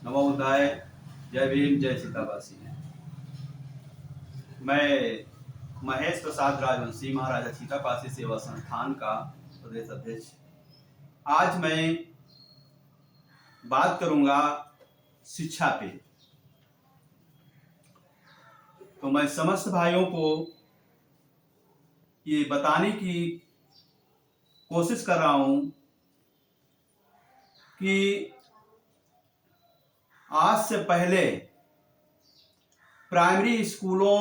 नमो बुद्धाय। जय भीम, जय सीतावासी। मैं महेश प्रसाद राजवंशी, महाराजा सीतापासी सेवा संस्थान का प्रदेश अध्यक्ष। आज मैं बात करूंगा शिक्षा पे। तो मैं समस्त भाइयों को ये बताने की कोशिश कर रहा हूं कि आज से पहले प्राइमरी स्कूलों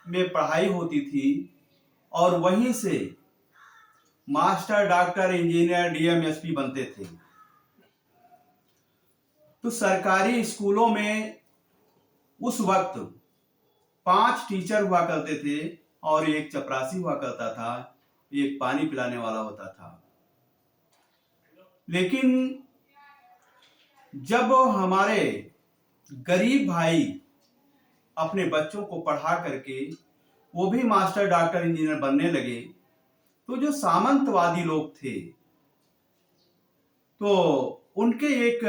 में पढ़ाई होती थी और वहीं से master, doctor, engineer, DM, SP बनते थे। तो सरकारी स्कूलों में उस वक्त 5 टीचर हुआ करते थे और एक चपरासी हुआ करता था, एक पानी पिलाने वाला होता था। लेकिन जब हमारे गरीब भाई अपने बच्चों को पढ़ा करके वो भी मास्टर, डॉक्टर, इंजीनियर बनने लगे, तो जो सामंतवादी लोग थे तो उनके एक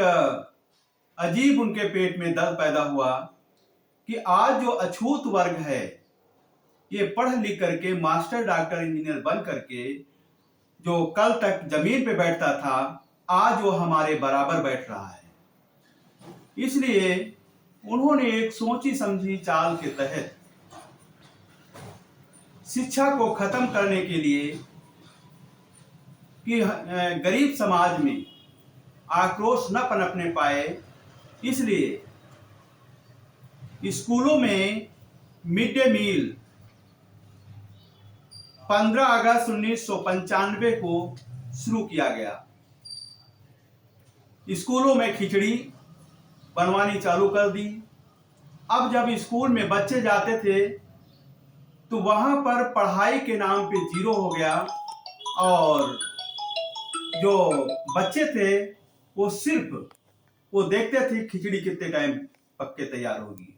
अजीब उनके पेट में दर्द पैदा हुआ कि आज जो अछूत वर्ग है ये पढ़ लिख करके मास्टर, डॉक्टर, इंजीनियर बन करके जो कल तक जमीन पे बैठता था आज वो हमारे बराबर बैठ रहा है। इसलिए उन्होंने एक सोची समझी चाल के तहत शिक्षा को खत्म करने के लिए कि गरीब समाज में आक्रोश न पनपने पाए, इसलिए स्कूलों में मिड डे मील 15 अगस्त 1995 को शुरू किया गया। स्कूलों में खिचड़ी बनवानी चालू कर दी। अब जब स्कूल में बच्चे जाते थे तो वहां पर पढ़ाई के नाम पे जीरो हो गया और जो बच्चे थे वो सिर्फ वो देखते थे खिचड़ी कितने टाइम पक के तैयार होगी।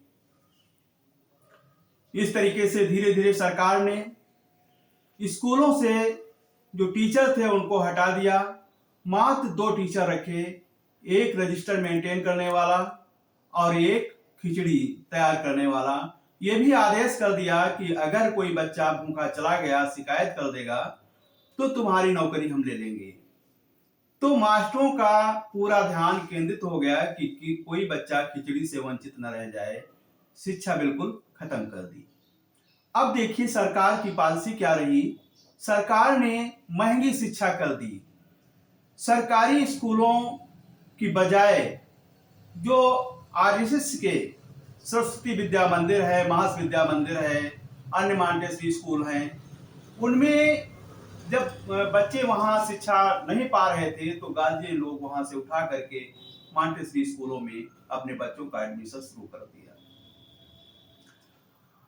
इस तरीके से धीरे धीरे सरकार ने स्कूलों से जो टीचर थे उनको हटा दिया, मात्र 2 टीचर रखे, एक रजिस्टर मेंटेन करने वाला और एक खिचड़ी तैयार करने वाला। ये भी आदेश कर दिया कि अगर कोई बच्चा भूखा चला गया, शिकायत कर देगा तो तुम्हारी नौकरी हम ले लेंगे। तो मास्टरों का पूरा ध्यान केंद्रित हो गया कि कोई बच्चा खिचड़ी से वंचित न रह जाए। शिक्षा बिल्कुल खत्म कर दी। अब देखिए सरकार की पॉलिसी क्या रही। सरकार ने महंगी शिक्षा कर दी। सरकारी स्कूलों की बजाय जो आरएसएस के सरस्वती विद्या मंदिर है, महास विद्या मंदिर है, अन्य मॉन्टेसरी स्कूल हैं, उनमें जब बच्चे वहां शिक्षा नहीं पा रहे थे तो गार्जियन लोग वहां से उठा करके मॉन्टेसरी स्कूलों में अपने बच्चों का एडमिशन शुरू कर दिया।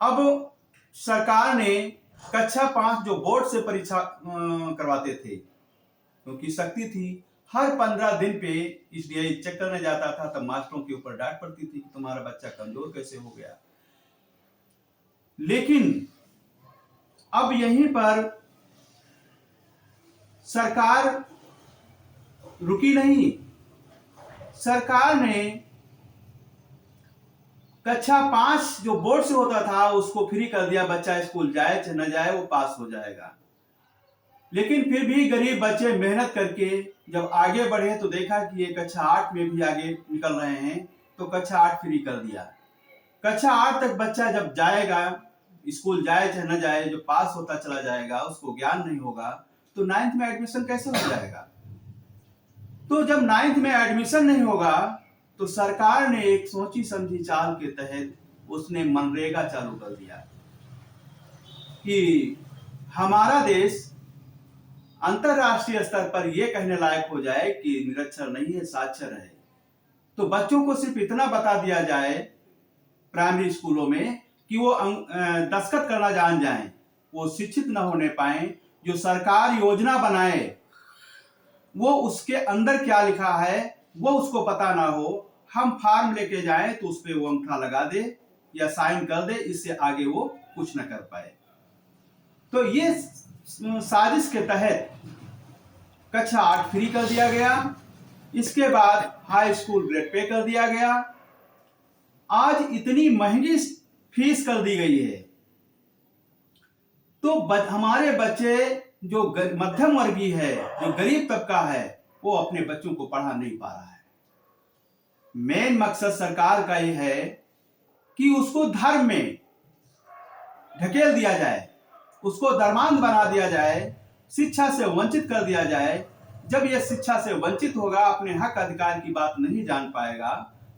अब सरकार ने कक्षा 5 जो बोर्ड से परीक्षा करवाते थे, क्योंकि शक्ति थी, हर 15 दिन पे एसडीआई चेक करने जाता था, तब मास्टरों के ऊपर डांट पड़ती थी कि तुम्हारा बच्चा कमजोर कैसे हो गया। लेकिन अब यहीं पर सरकार रुकी नहीं। सरकार ने कक्षा 5 जो बोर्ड से होता था उसको फ्री कर दिया। बच्चा स्कूल जाए चाहे न जाए वो पास हो जाएगा। लेकिन फिर भी गरीब बच्चे मेहनत करके जब आगे बढ़े तो देखा कि ये कक्षा 8 में भी आगे निकल रहे हैं, तो कक्षा 8 फ्री कर दिया। कक्षा 8 तक बच्चा जब जाएगा, स्कूल जाए चाहे न जाए, जो पास होता चला जाएगा, उसको ज्ञान नहीं होगा तो 9th में एडमिशन कैसे हो जाएगा। तो जब 9th में एडमिशन नहीं होगा तो सरकार ने एक सोची समझी चाल के तहत उसने मनरेगा चालू कर दिया कि हमारा देश अंतरराष्ट्रीय स्तर पर यह कहने लायक हो जाए कि निरक्षर नहीं है, साक्षर है। तो बच्चों को सिर्फ इतना बता दिया जाए प्राइमरी स्कूलों में कि वो दस्तखत करना जान जाएं, वो शिक्षित न होने पाए। जो सरकार योजना बनाए वो उसके अंदर क्या लिखा है वो उसको पता ना हो, हम फार्म लेके जाएं तो उस पर वो अंगूठा लगा दे या साइन कर दे, इससे आगे वो कुछ न कर पाए। तो ये साजिश के तहत कक्षा 8 फ्री कर दिया गया इसके बाद हाई स्कूल ग्रेड पे कर दिया गया। आज इतनी महंगी फीस कर दी गई है, तो हमारे बच्चे जो मध्यम वर्गीय है, जो गरीब तबका है, वो अपने बच्चों को पढ़ा नहीं पा रहा है। मेन मकसद सरकार का ये है कि उसको धर्म में ढकेल दिया जाए, उसको धर्मांध बना दिया जाए, शिक्षा से वंचित कर दिया जाए। जब यह शिक्षा से वंचित होगा, अपने हक अधिकार की बात नहीं जान पाएगा,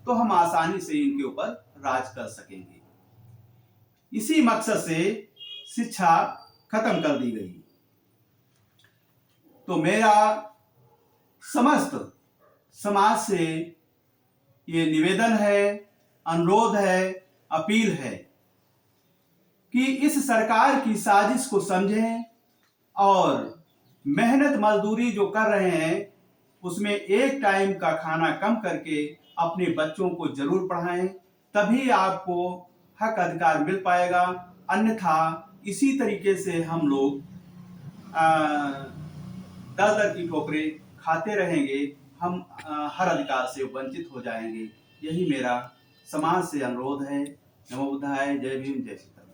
तो हम आसानी से इनके ऊपर राज कर सकेंगे। इसी मकसद से शिक्षा खत्म कर दी गई। तो मेरा समस्त समाज से ये निवेदन है, अनुरोध है, अपील है कि इस सरकार की साजिश को समझें और मेहनत मजदूरी जो कर रहे हैं उसमें एक टाइम का खाना कम करके अपने बच्चों को जरूर पढ़ाएं, तभी आपको हक अधिकार मिल पाएगा। अन्यथा इसी तरीके से हम लोग दर दर की ठोकरें खाते रहेंगे, हम हर अधिकार से वंचित हो जाएंगे। यही मेरा समाज से अनुरोध है। नमो बुद्धाय। जय भीम, जय सीताराम।